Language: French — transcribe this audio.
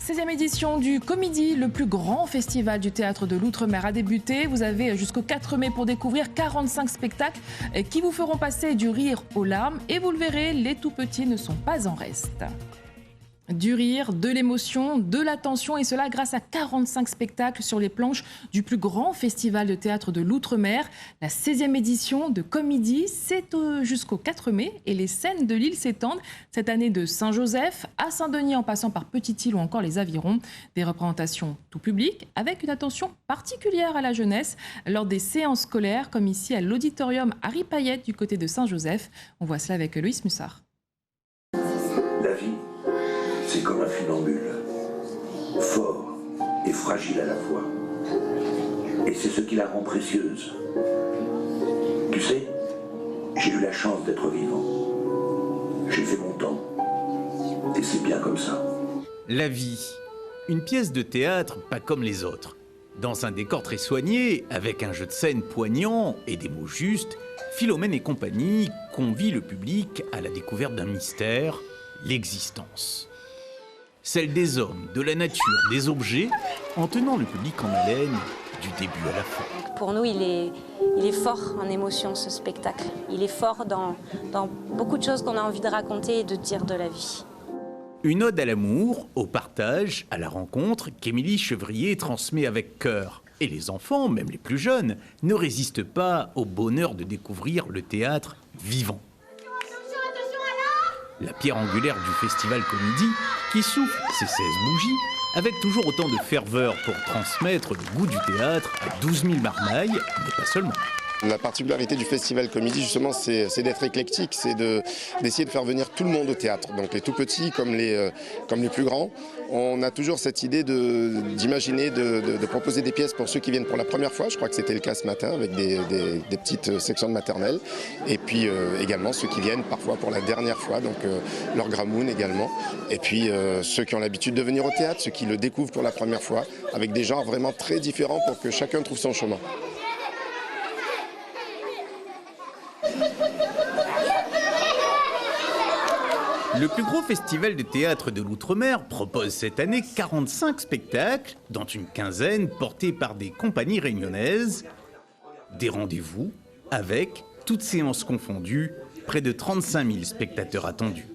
16e édition du Comédie, le plus grand festival du théâtre de l'Outre-mer a débuté. Vous avez jusqu'au 4 mai pour découvrir 45 spectacles qui vous feront passer du rire aux larmes. Et vous le verrez, les tout-petits ne sont pas en reste. Du rire, de l'émotion, de l'attention et cela grâce à 45 spectacles sur les planches du plus grand festival de théâtre de l'Outre-mer. La 16e édition de Comédie, c'est jusqu'au 4 mai et les scènes de l'île s'étendent cette année de Saint-Joseph à Saint-Denis en passant par Petite-Île ou encore les Avirons. Des représentations tout public avec une attention particulière à la jeunesse lors des séances scolaires comme ici à l'auditorium Harry Payette du côté de Saint-Joseph. On voit cela avec Loïs Mussard. La vie, c'est comme un funambule, fort et fragile à la fois. Et c'est ce qui la rend précieuse. Tu sais, j'ai eu la chance d'être vivant. J'ai fait mon temps. Et c'est bien comme ça. La vie, une pièce de théâtre pas comme les autres. Dans un décor très soigné, avec un jeu de scène poignant et des mots justes, Philomène et compagnie convient le public à la découverte d'un mystère, l'existence. Celle des hommes, de la nature, des objets, en tenant le public en haleine du début à la fin. Pour nous, il est fort en émotion, ce spectacle. Il est fort dans beaucoup de choses qu'on a envie de raconter et de dire de la vie. Une ode à l'amour, au partage, à la rencontre qu'Émilie Chevrier transmet avec cœur. Et les enfants, même les plus jeunes, ne résistent pas au bonheur de découvrir le théâtre vivant. La pierre angulaire du festival Comédie, qui souffle ses 16 bougies, avec toujours autant de ferveur pour transmettre le goût du théâtre à 12 000 marmailles, mais pas seulement. La particularité du festival Comédie, justement, c'est d'être éclectique, c'est d'essayer de faire venir tout le monde au théâtre, donc les tout petits comme les plus grands. On a toujours cette idée d'imaginer, de proposer des pièces pour ceux qui viennent pour la première fois. Je crois que c'était le cas ce matin avec des petites sections de maternelle. Et puis également ceux qui viennent parfois pour la dernière fois, donc leur gramoun également. Et puis ceux qui ont l'habitude de venir au théâtre, ceux qui le découvrent pour la première fois, avec des genres vraiment très différents pour que chacun trouve son chemin. Le plus gros festival de théâtre de l'Outre-mer propose cette année 45 spectacles, dont une quinzaine portés par des compagnies réunionnaises. Des rendez-vous avec, toutes séances confondues, près de 35 000 spectateurs attendus.